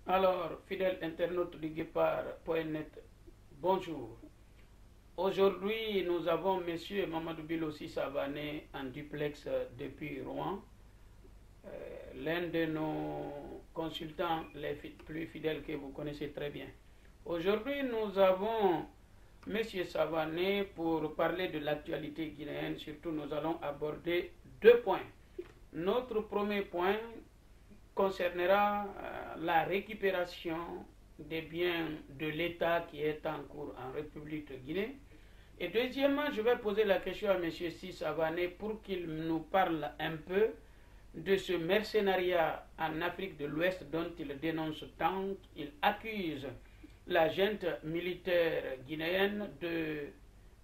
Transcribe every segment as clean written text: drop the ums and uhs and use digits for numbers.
Alors, fidèle internaute du Guépard.net, bonjour. Aujourd'hui, nous avons M. Mamadou Bilossi Savané en duplex depuis Rouen, l'un de nos consultants les plus fidèles que vous connaissez très bien. Aujourd'hui, nous avons M. Savané pour parler de l'actualité guinéenne. Surtout, nous allons aborder deux points. Notre premier point concernera la récupération des biens de l'État qui est en cours en République de Guinée. Et deuxièmement, je vais poser la question à M. Savané pour qu'il nous parle un peu de ce mercenariat en Afrique de l'Ouest dont il dénonce tant. Il accuse la junte militaire guinéenne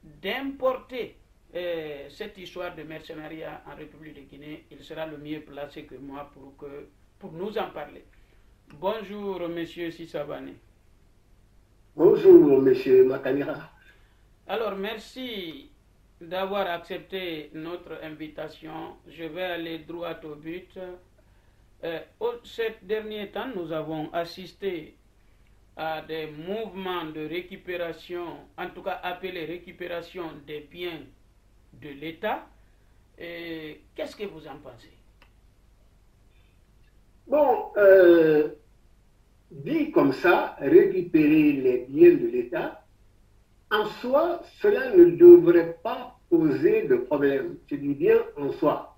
d'importer cette histoire de mercenariat en République de Guinée. Il sera le mieux placé que moi pour nous en parler. Bonjour, M. Savané. Bonjour, M. Makanira. Alors, merci d'avoir accepté notre invitation. Je vais aller droit au but. Ces derniers temps, nous avons assisté à des mouvements de récupération, en tout cas appelés récupération des biens de l'État. Qu'est-ce que vous en pensez? Bon, dit comme ça, récupérer les biens de l'État, en soi, cela ne devrait pas poser de problème. C'est du bien en soi.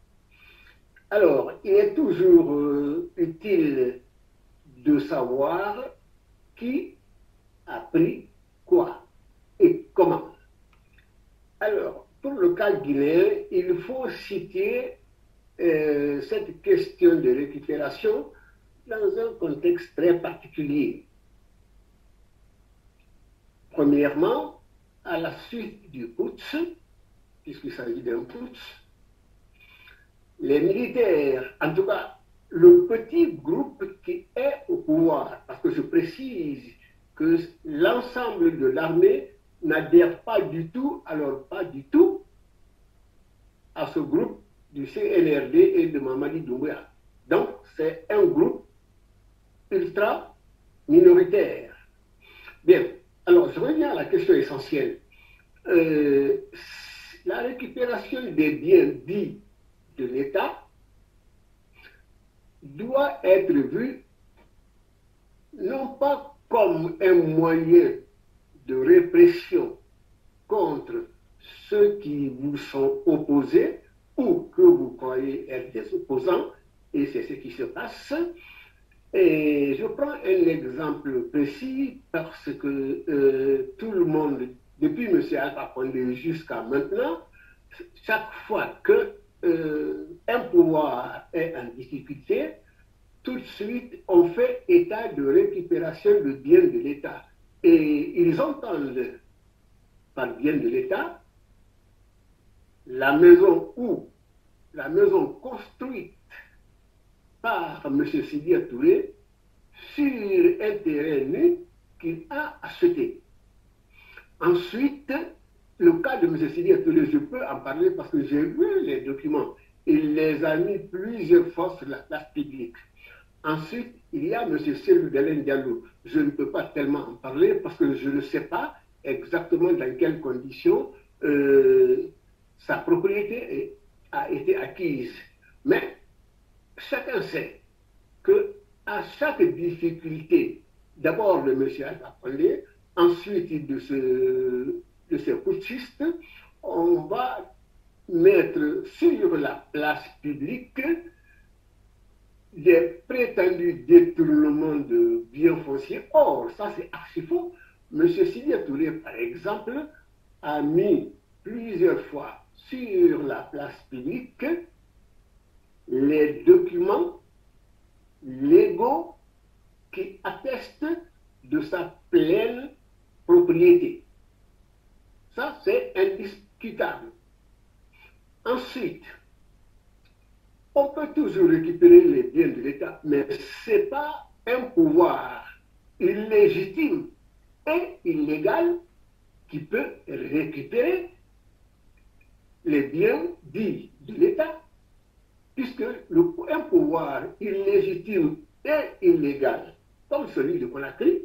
Alors, il est toujours utile de savoir qui a pris quoi et comment. Alors, pour le cas guinéen, il faut citer cette question de récupération dans un contexte très particulier. Premièrement, à la suite du putsch, puisqu'il s'agit d'un putsch, les militaires, en tout cas le petit groupe qui est au pouvoir, parce que je précise que l'ensemble de l'armée n'adhère pas du tout, alors pas du tout, à ce groupe du CNRD et de Mamadi Doumbouya. Donc, c'est un groupe ultra minoritaire. Bien, alors je reviens à la question essentielle. La récupération des biens dits de l'État doit être vue non pas comme un moyen de répression contre ceux qui vous sont opposés ou que vous croyez être des opposants, et c'est ce qui se passe. Et je prends un exemple précis parce que tout le monde, depuis M. Alpha Condé jusqu'à maintenant, chaque fois que un pouvoir est en difficulté, tout de suite on fait état de récupération de biens de l'État. Et ils entendent par bien de l'État la maison construite par M. Sidi Touré sur un terrain nu qu'il a acheté. Ensuite, le cas de M. Sidi Touré, je peux en parler parce que j'ai vu les documents. Il les a mis plusieurs fois sur la place publique. Ensuite, il y a M. Cellou Dalein Diallo. Je ne peux pas tellement en parler parce que je ne sais pas exactement dans quelles conditions sa propriété a été acquise. Mais chacun sait qu'à chaque difficulté, d'abord de M. Alpha Condé, ensuite de ces putschistes, on va mettre sur la place publique des prétendus détournements de biens fonciers. Or, ça c'est archi faux. M. Sidi Touré, par exemple, a mis plusieurs fois sur la place publique les documents légaux qui attestent de sa pleine propriété. Ça, c'est indiscutable. Ensuite, on peut toujours récupérer les biens de l'État, mais ce n'est pas un pouvoir illégitime et illégal qui peut récupérer les biens dits de l'État. puisque un pouvoir illégitime et illégal, comme celui de Conakry,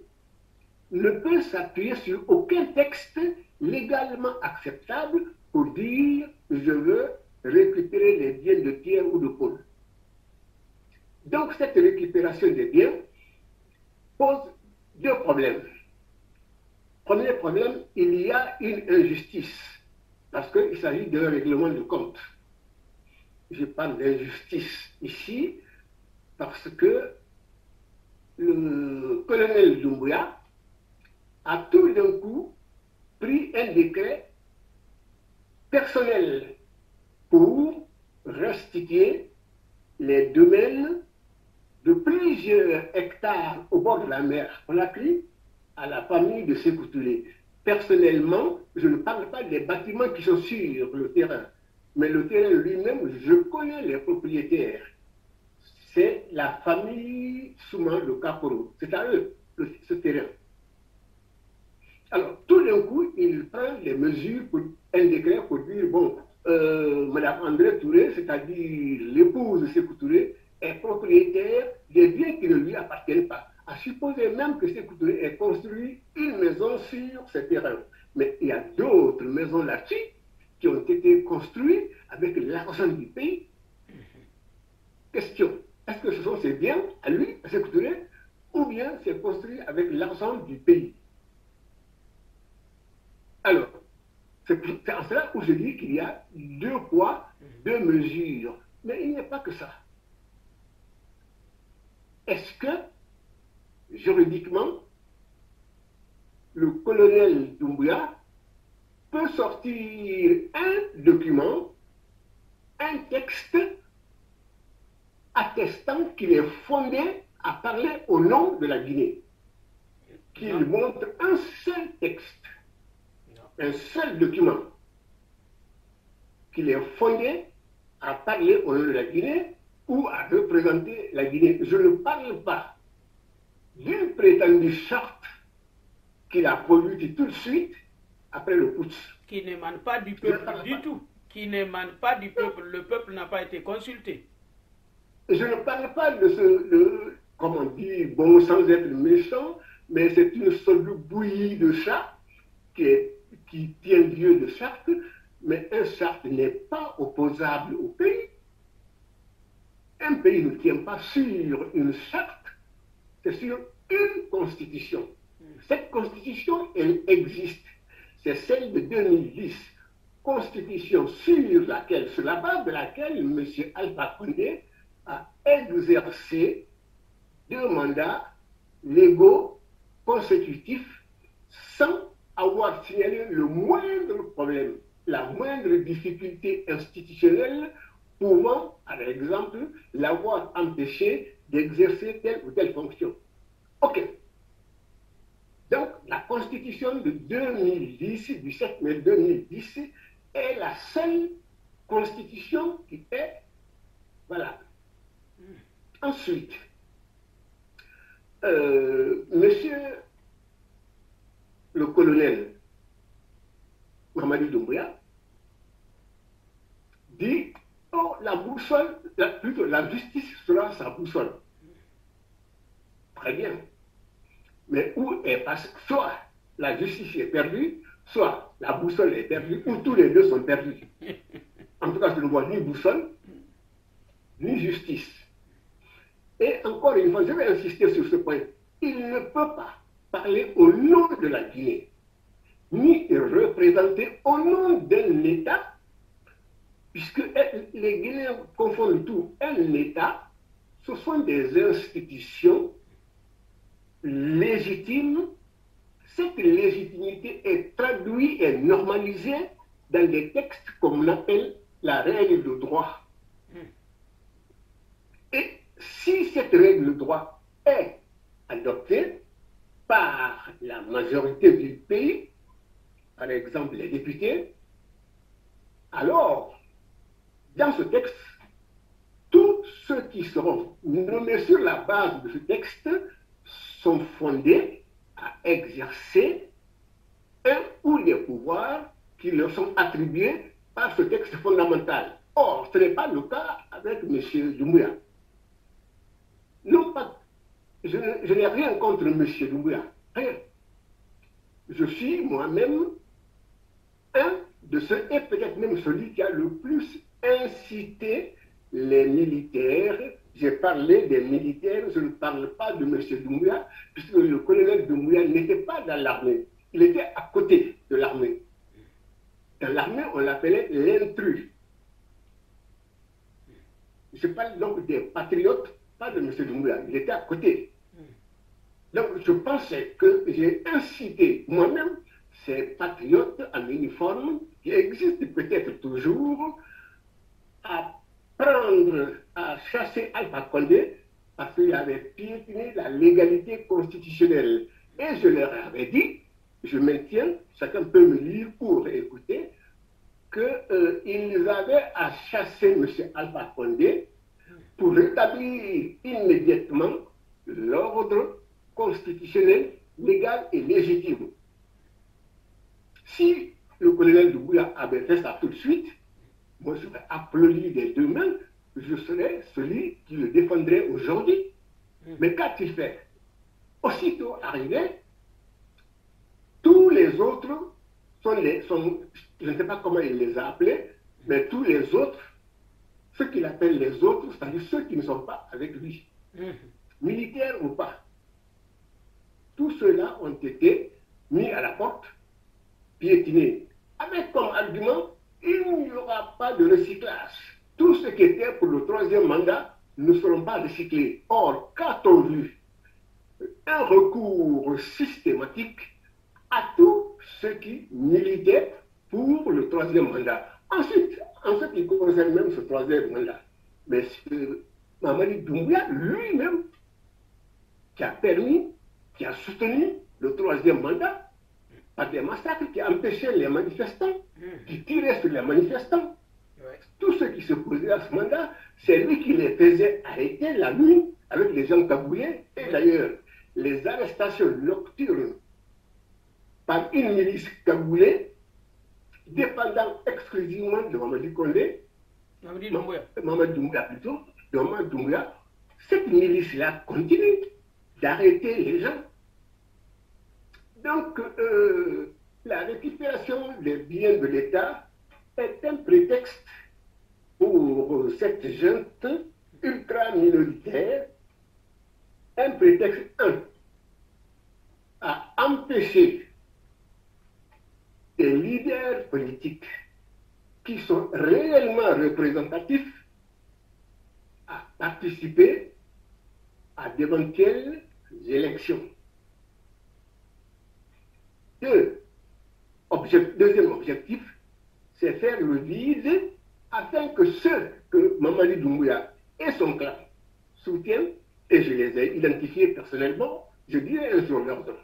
ne peut s'appuyer sur aucun texte légalement acceptable pour dire je veux récupérer les biens de Pierre ou de Paul. Donc cette récupération des biens pose deux problèmes. Premier problème, il y a une injustice, parce qu'il s'agit d'un règlement de compte. Je parle d'injustice ici parce que le colonel Doumbouya a tout d'un coup pris un décret personnel pour restituer les domaines de plusieurs hectares au bord de la mer Conakry à la famille de Sékou Touré. Personnellement, je ne parle pas des bâtiments qui sont sur le terrain, mais le terrain lui-même, je connais les propriétaires. C'est la famille Souman de Kaporo. C'est à eux, ce terrain. Alors, tout d'un coup, il prend les mesures, pour un décret pour dire, bon, Mme André Touré, c'est-à-dire l'épouse de Sékou Touré, est propriétaire des biens qui ne lui appartiennent pas. À supposer même que Sékou Touré ait construit une maison sur ce terrain. Mais il y a d'autres maisons là-dessus qui ont été construites avec l'argent du pays. Question, est-ce que ce sont ses biens à lui, à Sékou Touré, ou bien c'est construit avec l'argent du pays? Alors, c'est en cela où je dis qu'il y a deux poids, deux mesures. Mais il n'y a pas que ça. Est-ce que, juridiquement, le colonel Doumbouya peut sortir un document, un texte attestant qu'il est fondé à parler au nom de la Guinée, qu'il montre un seul texte, un seul document, qu'il est fondé à parler au nom de la Guinée ou à représenter la Guinée. Je ne parle pas d'une prétendue charte qu'il a produite tout de suite après le putsch. Qui n'émane pas du peuple du tout. Qui n'émane pas du peuple. Le peuple n'a pas été consulté. Je ne parle pas de comment dire, bon, sans être méchant, mais c'est une sorte de bouillie de charte qui tient lieu de charte, mais un charte n'est pas opposable au pays. Un pays ne tient pas sur une charte, c'est sur une constitution. Cette constitution, elle existe. C'est celle de 2010. Constitution sur la base de laquelle M. Alpha Condé a exercé 2 mandats légaux consécutifs sans avoir signalé le moindre problème, la moindre difficulté institutionnelle pouvant, par exemple, l'avoir empêché d'exercer telle ou telle fonction. OK. Donc, la Constitution de 2010, du 7 mai 2010, est la seule Constitution qui est valable. Ensuite, monsieur le colonel Mamadi Doumbouya dit « Oh, la boussole, plutôt la justice sera sa boussole. » Très bien. Mais où est passé? Soit la justice est perdue, soit la boussole est perdue, ou tous les deux sont perdus. En tout cas, je ne vois ni boussole, ni justice. Et encore une fois, je vais insister sur ce point. Il ne peut pas parler au nom de la Guinée, ni représenter au nom d'un État, puisque les Guinéens confondent tout. Un État, ce sont des institutions légitimes. Cette légitimité est traduite et normalisée dans des textes qu'on appelle la règle de droit. Et si cette règle de droit est adoptée par la majorité du pays, par exemple les députés, alors, dans ce texte, tous ceux qui seront nommés sur la base de ce texte sont fondés à exercer un ou des pouvoirs qui leur sont attribués par ce texte fondamental. Or, ce n'est pas le cas avec M. Doumbouya. Non pas, je n'ai rien contre M. Doumbouya, rien. Je suis moi-même un de ceux, et peut-être même celui qui a le plus incité les militaires. J'ai parlé des militaires, je ne parle pas de M. Doumbouya, puisque le colonel Doumbouya n'était pas dans l'armée, il était à côté de l'armée. Dans l'armée, on l'appelait l'intrus. Je parle donc des patriotes, pas de M. Doumbouya, il était à côté. Donc je pensais que j'ai incité moi-même ces patriotes en uniforme, qui existent peut-être toujours, à prendre, à chasser Alpha Condé, parce qu'il avait piétiné la légalité constitutionnelle. Et je leur avais dit, je maintiens, chacun peut me lire pour écouter, qu'ils avaient à chasser M. Alpha Condé pour rétablir immédiatement l'ordre constitutionnel, légal et légitime. Si le colonel Doumbouya avait fait ça tout de suite, moi je serais applaudi des deux mains, je serais celui qui le défendrait aujourd'hui. Mais qu'a-t-il fait? Aussitôt arrivé, tous les autres je ne sais pas comment il les a appelés, mais tous les autres, ceux qu'il appelle les autres, c'est-à-dire ceux qui ne sont pas avec lui, militaires ou pas, tous ceux-là ont été mis à la porte, piétinés, avec comme argument, il n'y aura pas de recyclage. Tous ceux qui étaient pour le troisième mandat ne seront pas recyclés. Or, qu'a-t-on vu? Un recours systématique à tous ceux qui militaient pour le troisième mandat. Ensuite, en ce qui concerne même ce troisième mandat, mais c'est Mamadi Doumbouya lui-même qui a permis, qui a soutenu le troisième mandat par des massacres, qui empêchaient les manifestants, qui tiraient sur les manifestants. Tous ceux qui se posaient à ce mandat, c'est lui qui les faisait arrêter la nuit avec les gens cagoulés. Et d'ailleurs, les arrestations nocturnes par une milice cagoulée, dépendant exclusivement de Mamadi Condé, Mamadi Doumbouya plutôt, de Mamadi Doumbouya, cette milice-là continue d'arrêter les gens. Donc, la récupération des biens de l'État est un prétexte pour cette junte ultra-minoritaire, un prétexte, à empêcher des leaders politiques qui sont réellement représentatifs à participer à d'éventuelles élections. Deuxième objectif, c'est faire le vide afin que ceux que Mamadi Doumbouya et son clan soutiennent, et je les ai identifiés personnellement, je dirai un jour leur nom.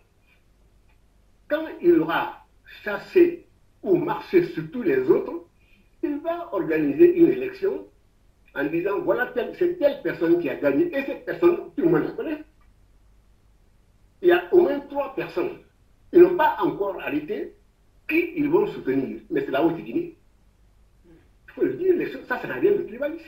Quand il aura chassé ou marché sur tous les autres, il va organiser une élection en disant voilà, c'est telle personne qui a gagné, et cette personne, tout le monde la connaît. Il y a au moins 3 personnes. Ils n'ont pas encore arrêté qui ils vont soutenir, mais c'est la Haute-Guinée. Il faut le dire, les choses, ça n'a rien de tribaliste.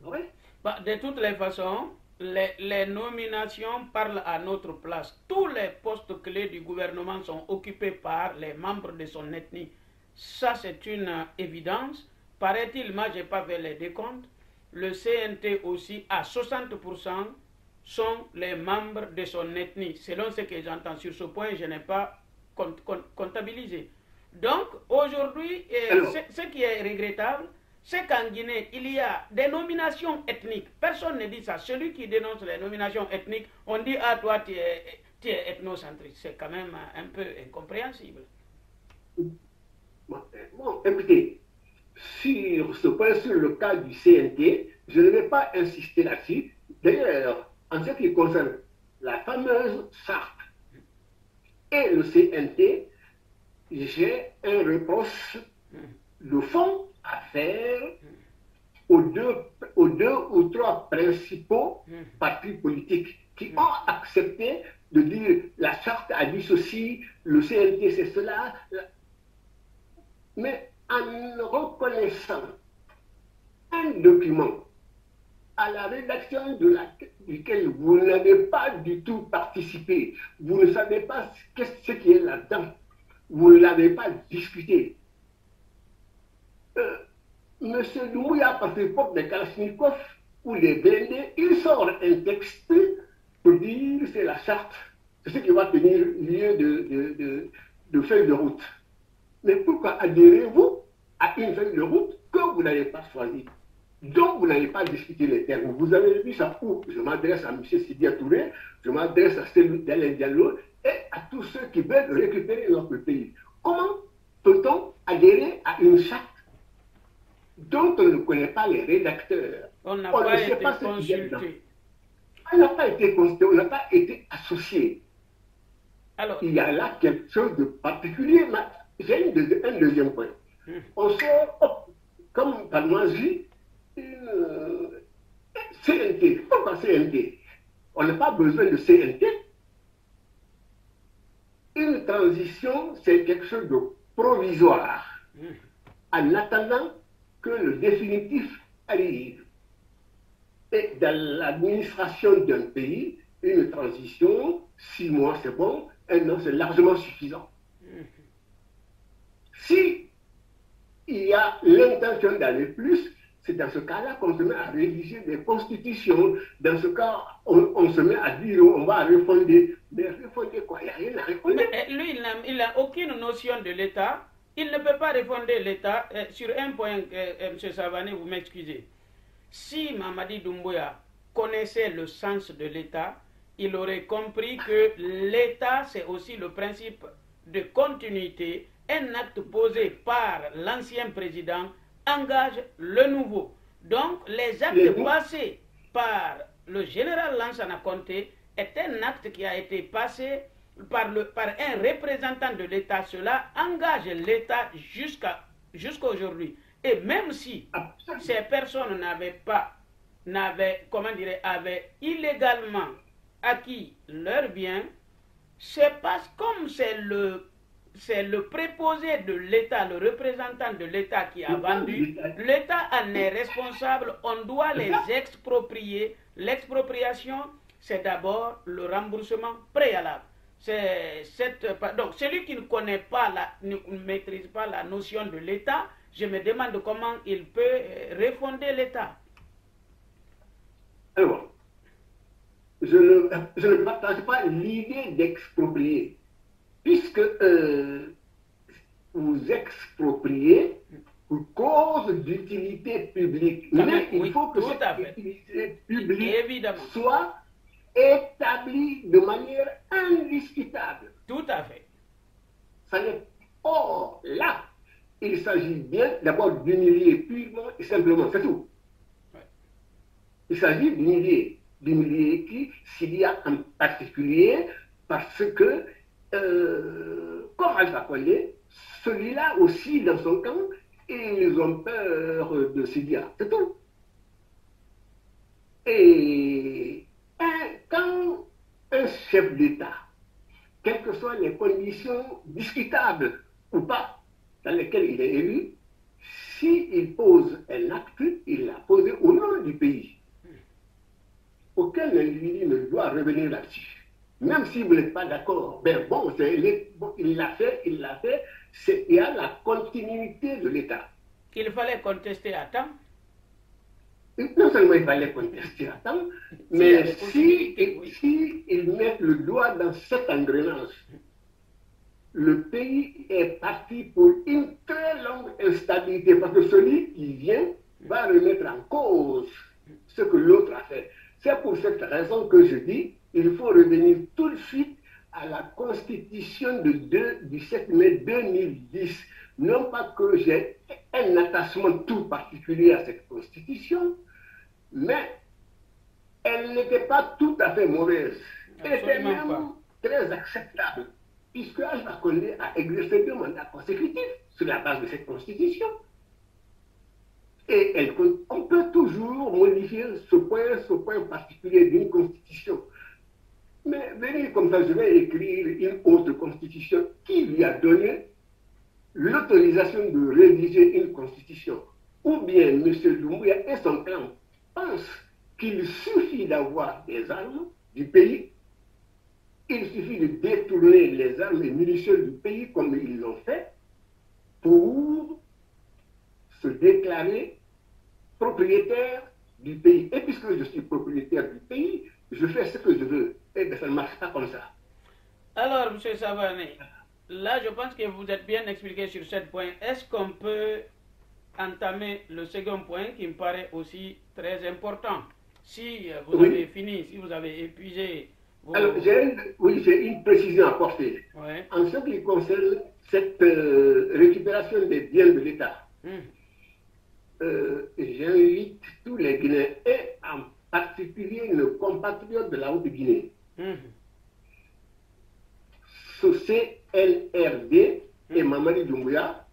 Ouais. Bah, de toutes les façons, les nominations parlent à notre place. Tous les postes clés du gouvernement sont occupés par les membres de son ethnie. Ça, c'est une évidence. Paraît-il, moi, je n'ai pas fait les décomptes. Le CNT aussi, à 60%, sont les membres de son ethnie. Selon ce que j'entends sur ce point, je n'ai pas comptabilisé. Donc, aujourd'hui, ce qui est regrettable, c'est qu'en Guinée, il y a des nominations ethniques. Personne ne dit ça. Celui qui dénonce les nominations ethniques, on dit « Ah, toi, tu es ethnocentrique ». C'est quand même un peu incompréhensible. Bon, écoutez, sur ce point, sur le cas du CNT, je ne vais pas insister là-dessus. D'ailleurs, en ce qui concerne la fameuse charte et le CNT, j'ai un reproche de fond à faire aux deux ou 3 principaux partis politiques qui ont accepté de dire la charte a dit ceci, le CNT c'est cela, mais en reconnaissant un document à la rédaction duquel vous n'avez pas du tout participé, vous ne savez pas ce qui est là-dedans, vous ne l'avez pas discuté. Monsieur Doumbouya, par ses propres des Kalachnikov ou les BND, il sort un texte pour dire c'est la charte, c'est ce qui va tenir lieu de feuille de route. Mais pourquoi adhérez-vous à une feuille de route que vous n'avez pas choisie, dont vous n'avez pas discuté les termes? Vous avez vu ça où? Je m'adresse à M. Sidia Touré, je m'adresse à celui d'Alain Diallo et à tous ceux qui veulent récupérer notre pays. Comment peut-on adhérer à une charte dont on ne connaît pas les rédacteurs? On n'a pas été consulté. On n'a pas été consulté, on n'a pas été associé. Alors, il y a là quelque chose de particulier. J'ai un deuxième point. On sort, hop, comme par magie, CNT. Pourquoi CNT? On n'a pas besoin de CNT. Une transition, c'est quelque chose de provisoire. En attendant que le définitif arrive. Et dans l'administration d'un pays, une transition, 6 mois c'est bon, 1 an c'est largement suffisant. Si il y a l'intention d'aller plus, c'est dans ce cas-là qu'on se met à rédiger des constitutions. Dans ce cas, on se met à dire on va refonder. Mais refonder quoi? Il n'y a rien à refonder. Mais lui, il n'a aucune notion de l'État. Il ne peut pas refonder l'État. Sur un point, M. Savané, vous m'excusez. Si Mamadi Doumbouya connaissait le sens de l'État, il aurait compris que l'État, c'est aussi le principe de continuité. Un acte posé par l'ancien président engage le nouveau. Donc, les actes passés par le général Lansana Conté est un acte qui a été passé par un représentant de l'État. Cela engage l'État jusqu'à aujourd'hui. Et même si ces personnes avaient illégalement acquis leurs biens, c'est parce que comme c'est le préposé de l'État, le représentant de l'État qui a vendu, l'État en est responsable, on doit les exproprier. L'expropriation, c'est d'abord le remboursement préalable. Donc, celui qui ne connaît pas, ne maîtrise pas la notion de l'État, je me demande comment il peut refonder l'État. Alors, je ne partage pas l'idée d'exproprier, puisque vous expropriez pour cause d'utilité publique. Mais il faut que cette utilité publique soit établie de manière indiscutable. Tout à fait. Or, là, il s'agit bien d'abord d'humilier purement et simplement, c'est tout. Ouais. Il s'agit d'humilier qui, s'il y a en particulier, parce que, comme Alpha Condé, celui-là aussi, dans son camp, ils ont peur de Sidia, c'est tout. Et quand un chef d'État, quelles que soient les conditions discutables ou pas, dans lesquelles il est élu, s'il pose un acte, il l'a posé au nom du pays. Aucun individu ne doit revenir là-dessus. Même si vous n'êtes pas d'accord, ben bon, il l'a fait, il y a la continuité de l'État. Il fallait contester à temps. Non seulement il fallait contester à temps, mais si ils mettent le doigt dans cet engrenage, le pays est parti pour une très longue instabilité, parce que celui qui vient va remettre en cause ce que l'autre a fait. C'est pour cette raison que je dis qu'il faut revenir tout de suite à la constitution du 7 mai 2010. Non pas que j'ai un attachement tout particulier à cette constitution, mais elle n'était pas tout à fait mauvaise. Elle était même très acceptable, puisque Alpha Condé a exercé 2 mandats consécutifs sur la base de cette constitution. Et on peut toujours modifier ce point particulier d'une constitution. Mais venir comme ça, je vais écrire une autre constitution. Qui lui a donné l'autorisation de rédiger une constitution? ou bien M. Doumbouya et son clan pensent qu'il suffit d'avoir des armes du pays, il suffit de détourner les armes et munitions du pays comme ils l'ont fait pour se déclarer propriétaire du pays. Et puisque je suis propriétaire du pays, je fais ce que je veux. Et bien ça ne marche pas comme ça. Alors, M. Savané, là, je pense que vous êtes bien expliqué sur ce point. Est-ce qu'on peut entamer le second point qui me paraît aussi très important? Si vous avez fini, si vous avez épuisé vos... Alors, j'ai une précision à porter. Ouais. En ce qui concerne cette récupération des biens de l'État, j'invite tous les Guinéens, et en particulier nos compatriotes de la Haute-Guinée, ce CNRD et Mamadi Doumbouya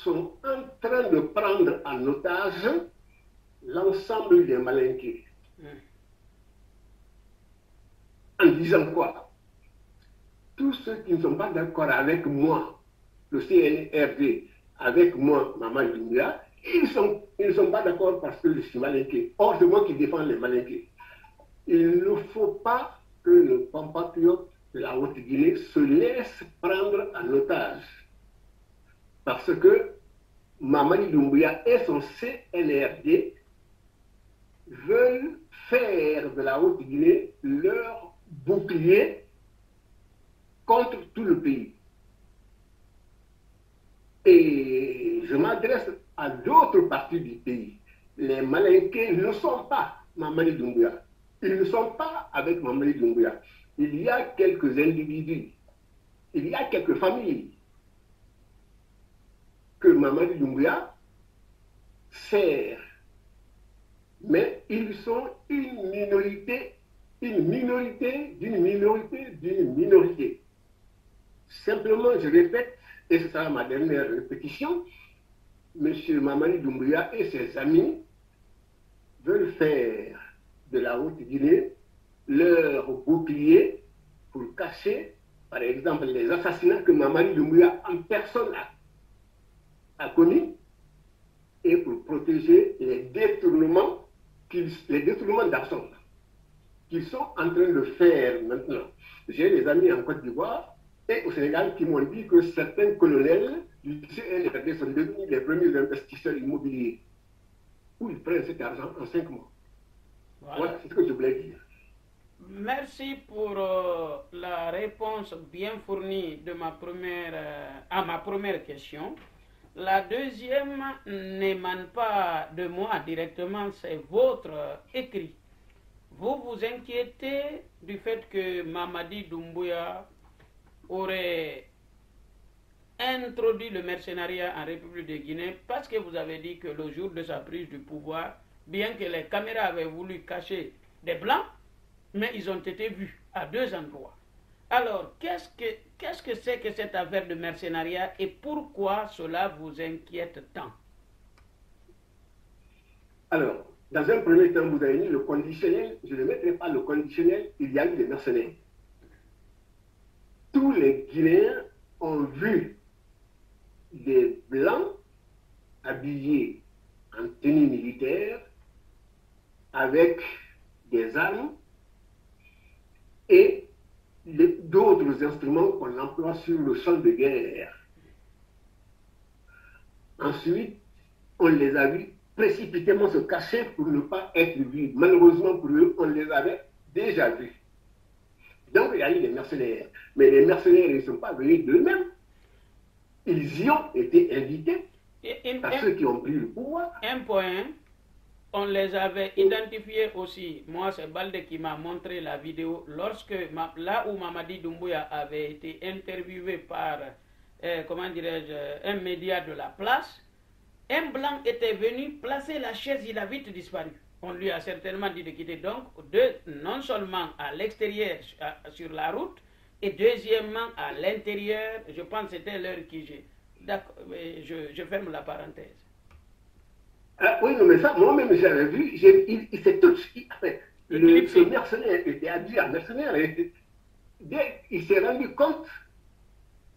sont en train de prendre en otage l'ensemble des Malinqués. En disant quoi? Tous ceux qui ne sont pas d'accord avec moi, le CNRD, avec moi, Mamadi Doumbouya, ils ne sont pas d'accord parce que je suis Malinqué. Or, c'est moi qui défends les Malinqués. Il ne faut pas que nos compatriotes de la Haute-Guinée se laissent prendre en otage. Parce que Mamadi Doumbouya et son CNRD veulent faire de la Haute-Guinée leur bouclier contre tout le pays. Et je m'adresse à d'autres parties du pays. Les Malinqués ne sont pas Mamadi Doumbouya. Ils ne sont pas avec Mamadi Doumbouya. Il y a quelques individus, il y a quelques familles que Mamadi Doumbouya sert. Mais ils sont une minorité d'une minorité. Simplement, je répète, et ce sera ma dernière répétition, M. Mamadi Doumbouya et ses amis veulent faire de la Haute-Guinée leur bouclier pour cacher, par exemple, les assassinats que Mamadi Doumbouya en personne a commis et pour protéger les détournements d'argent qu'ils sont en train de faire maintenant. J'ai des amis en Côte d'Ivoire et au Sénégal qui m'ont dit que certains colonels du CNRD sont devenus les premiers investisseurs immobiliers où ils prennent cet argent en 5 mois. Voilà, c'est ce que je voulais dire. Merci pour la réponse bien fournie de à ma première question. La deuxième n'émane pas de moi directement, c'est votre écrit. Vous vous inquiétez du fait que Mamadi Doumbouya aurait introduit le mercenariat en République de Guinée parce que vous avez dit que le jour de sa prise du pouvoir, bien que les caméras avaient voulu cacher des blancs, mais ils ont été vus à 2 endroits. Alors, qu'est-ce que c'est que cette affaire de mercenariat et pourquoi cela vous inquiète tant? Alors, dans un premier temps, vous avez mis le conditionnel. Je ne mettrai pas le conditionnel, il y a eu des mercenaires. Tous les Guinéens ont vu des Blancs habillés en tenue militaire avec des armes et d'autres instruments qu'on emploie sur le champ de guerre. Ensuite, on les a vus précipitamment se cacher pour ne pas être vus. Malheureusement pour eux, on les avait déjà vus. Donc il y a eu des mercenaires. Mais les mercenaires ne sont pas venus d'eux-mêmes. Ils y ont été invités par ceux qui ont pris le pouvoir. Un point, on les avait identifiés aussi. Moi, c'est Balde qui m'a montré la vidéo lorsque, là où Mamadi Doumbouya avait été interviewé par, comment dirais-je, un média de la place, un blanc était venu placer la chaise, il a vite disparu. On lui a certainement dit de quitter. Donc, non seulement à l'extérieur, sur la route, et deuxièmement à l'intérieur, je pense que c'était l'heure qui j'ai. D'accord, je ferme la parenthèse. Oui, non, mais ça, moi-même, j'avais vu, il s'est tout. Ce mercenaire était habillé en mercenaire. Dès qu'il s'est rendu compte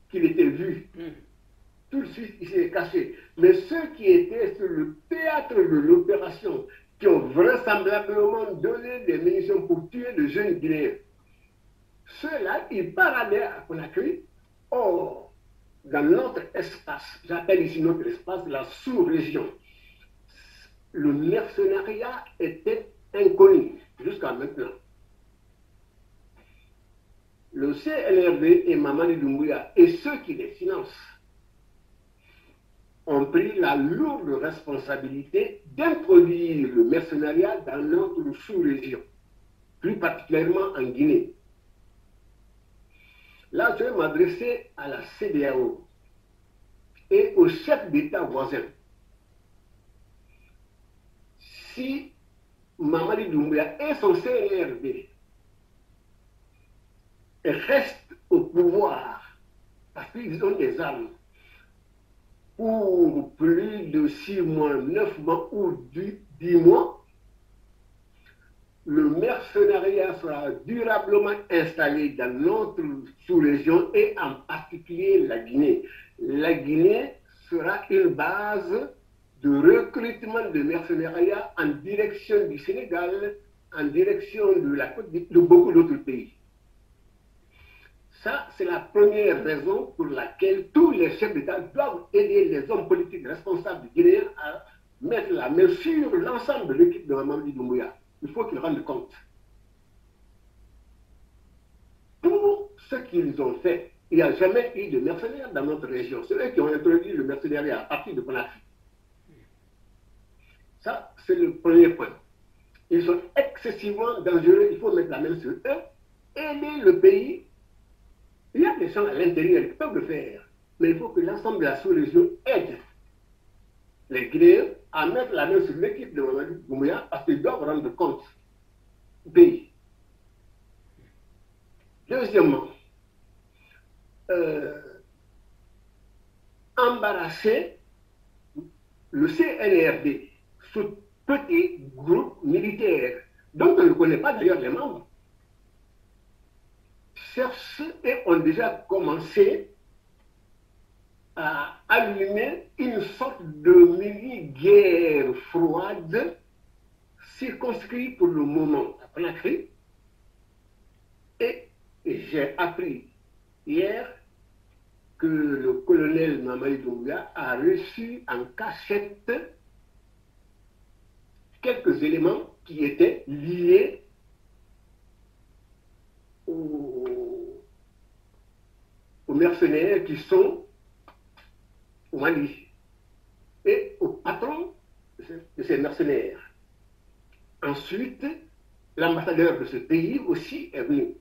qu'il était vu tout de suite, il s'est caché. Mais ceux qui étaient sur le théâtre de l'opération, qui ont vraisemblablement donné des munitions pour tuer le jeune Guinéen, ceux-là, ils paradaient à Conakry. Or, dans notre espace, j'appelle ici notre espace la sous-région, le mercenariat était inconnu jusqu'à maintenant. Le CNRD et Mamadi Doumbouya et ceux qui les financent ont pris la lourde responsabilité d'introduire le mercenariat dans notre sous-région, plus particulièrement en Guinée. Là, je vais m'adresser à la CEDEAO et aux chefs d'État voisins. Si Mamadi Doumbouya et son CNRD restent au pouvoir parce qu'ils ont des armes pour plus de 6 mois, 9 mois ou 10 mois, le mercenariat sera durablement installé dans notre sous-région et en particulier la Guinée. La Guinée sera une base de recrutement de mercenariat en direction du Sénégal, en direction de la Côte d'Ivoire, de beaucoup d'autres pays. Ça, c'est la première raison pour laquelle tous les chefs d'État doivent aider les hommes politiques responsables guinéens à mettre la main sur l'ensemble de l'équipe de Mamadi Doumbouya. Il faut qu'ils rendent compte. Pour ce qu'ils ont fait, il n'y a jamais eu de mercenaires dans notre région. C'est eux qui ont introduit le mercenariat à partir de Conakry. Ça, c'est le premier point. Ils sont excessivement dangereux, il faut mettre la main sur eux, aider le pays. Il y a des gens à l'intérieur qui peuvent le faire, mais il faut que l'ensemble de la sous-région aide les Guinéens à mettre la main sur l'équipe de Mamadi Doumbouya parce qu'ils doivent rendre compte du pays. Deuxièmement, embarrasser le CNRD, ce petit groupe militaire dont on ne connaît pas d'ailleurs les membres, cherchent et ont déjà commencé à allumer une sorte de mini-guerre froide circonscrite pour le moment à Conakry. Et j'ai appris hier que le colonel Mamadi Doumbouya a reçu en cachette quelques éléments qui étaient liés aux mercenaires qui sont au Mali et au patron de ces mercenaires. Ensuite, l'ambassadeur de ce pays aussi est venu.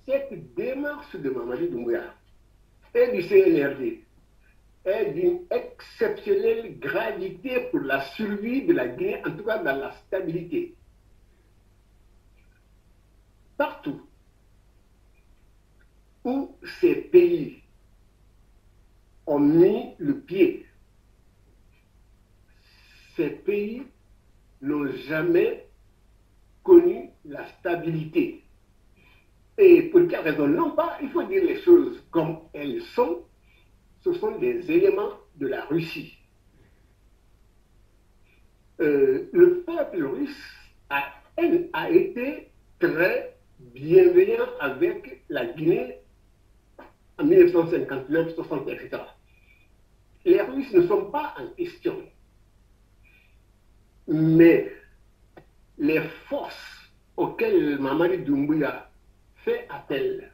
Cette démarche de Mamadi Doumbouya et du CNRD est d'une exceptionnelle gravité pour la survie de la Guinée, en tout cas dans la stabilité. Partout où ces pays ont mis le pied, ces pays n'ont jamais connu la stabilité. Et pour quelle raison? Non pas, il faut dire les choses comme elles sont, ce sont des éléments de la Russie. Le peuple russe a été très bienveillant avec la Guinée en 1959, 60, etc. Les Russes ne sont pas en question. Mais les forces auxquelles Mamadi Doumbouya fait appel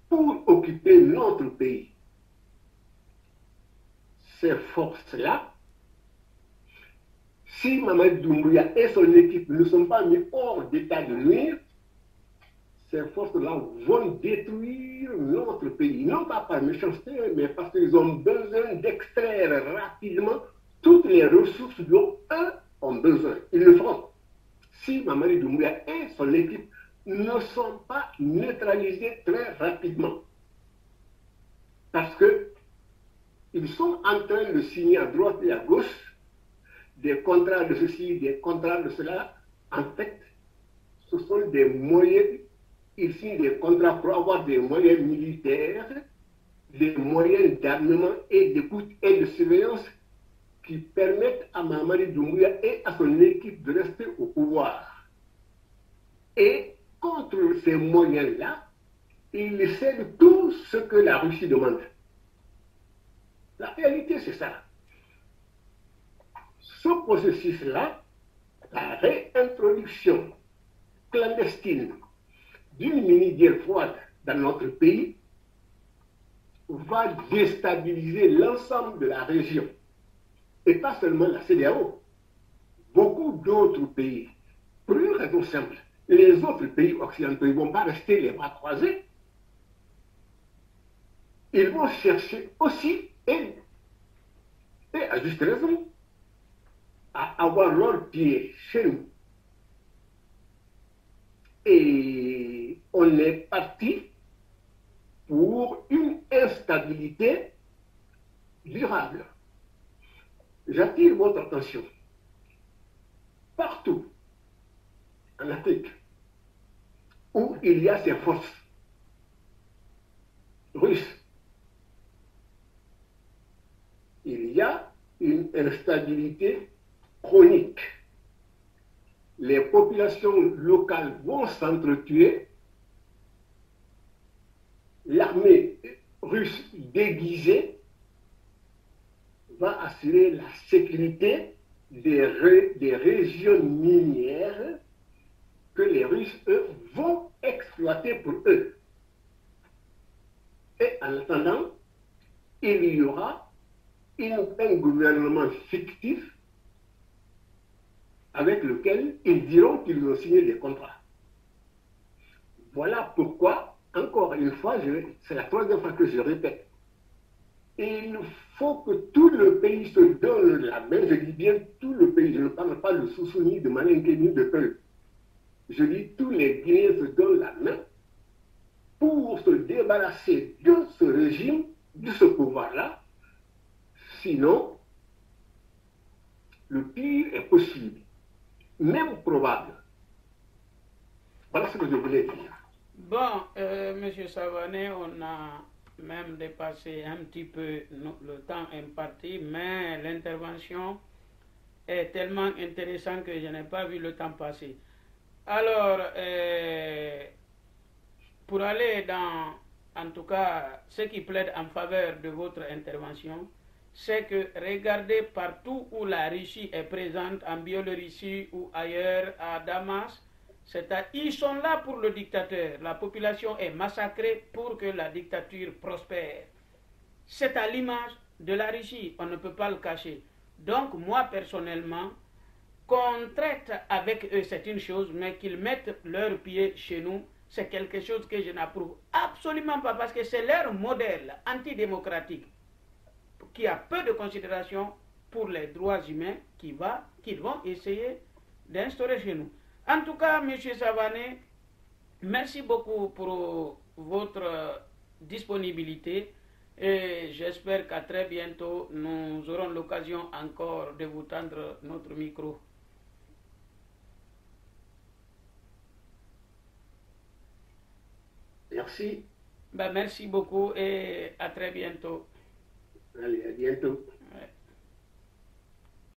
pour occuper notre pays, ces forces-là, si Mamadi Doumbouya et son équipe ne sont pas mis hors d'état de nuire, ces forces-là vont détruire notre pays, non pas par méchanceté, mais parce qu'ils ont besoin d'extraire rapidement toutes les ressources dont eux ont besoin. Ils le feront. Si Mamadi Doumbouya et son équipe ne sont pas neutralisés très rapidement, parce qu'ils sont en train de signer à droite et à gauche des contrats de ceci, des contrats de cela. En fait, ce sont des moyens, ils signent des contrats pour avoir des moyens militaires des moyens d'armement et d'écoute et de surveillance qui permettent à Mamadi Doumbouya et à son équipe de rester au pouvoir. Et contre ces moyens-là, il cède tout ce que la Russie demande. La réalité, c'est ça. Ce processus-là, la réintroduction clandestine d'une mini-guerre froide dans notre pays, va déstabiliser l'ensemble de la région. Et pas seulement la CEDEAO. Beaucoup d'autres pays. Pour une raison simple, les autres pays occidentaux ne vont pas rester les bras croisés. Ils vont chercher aussi, et à juste raison, à avoir leur pied chez nous. Et on est parti pour une instabilité durable. J'attire votre attention. Partout en Afrique où il y a ces forces russes, il y a une instabilité chronique. Les populations locales vont s'entretuer. L'armée russe déguisée va assurer la sécurité des régions minières que les Russes, eux, vont exploiter pour eux. Et en attendant, il y aura un gouvernement fictif avec lequel ils diront qu'ils ont signé des contrats. Voilà pourquoi, encore une fois, c'est la troisième fois que je répète, il faut que tout le pays se donne la main. Je dis bien tout le pays, je ne parle pas de Soussou ni de Malinké ni de Peul. Je dis tous les Guinéens se donnent la main pour se débarrasser de ce régime, de ce pouvoir-là. Sinon, le pire est possible, même probable. Voilà ce que je voulais dire. Bon, Monsieur Savané, on a même dépassé un petit peu le temps imparti, mais l'intervention est tellement intéressante que je n'ai pas vu le temps passer. Alors, pour aller dans, en tout cas, ce qui plaide en faveur de votre intervention, c'est que regardez partout où la Russie est présente, en Biélorussie ou ailleurs, à Damas, ils sont là pour le dictateur. La population est massacrée pour que la dictature prospère. C'est à l'image de la Russie, on ne peut pas le cacher. Donc moi personnellement, qu'on traite avec eux, c'est une chose, mais qu'ils mettent leurs pieds chez nous, c'est quelque chose que je n'approuve absolument pas, parce que c'est leur modèle antidémocratique qui a peu de considération pour les droits humains qu'ils vont essayer d'instaurer chez nous. En tout cas, M. Savané, merci beaucoup pour votre disponibilité et j'espère qu'à très bientôt, nous aurons l'occasion encore de vous tendre notre micro. Merci. Ben, merci beaucoup et à très bientôt. Allez, à bientôt.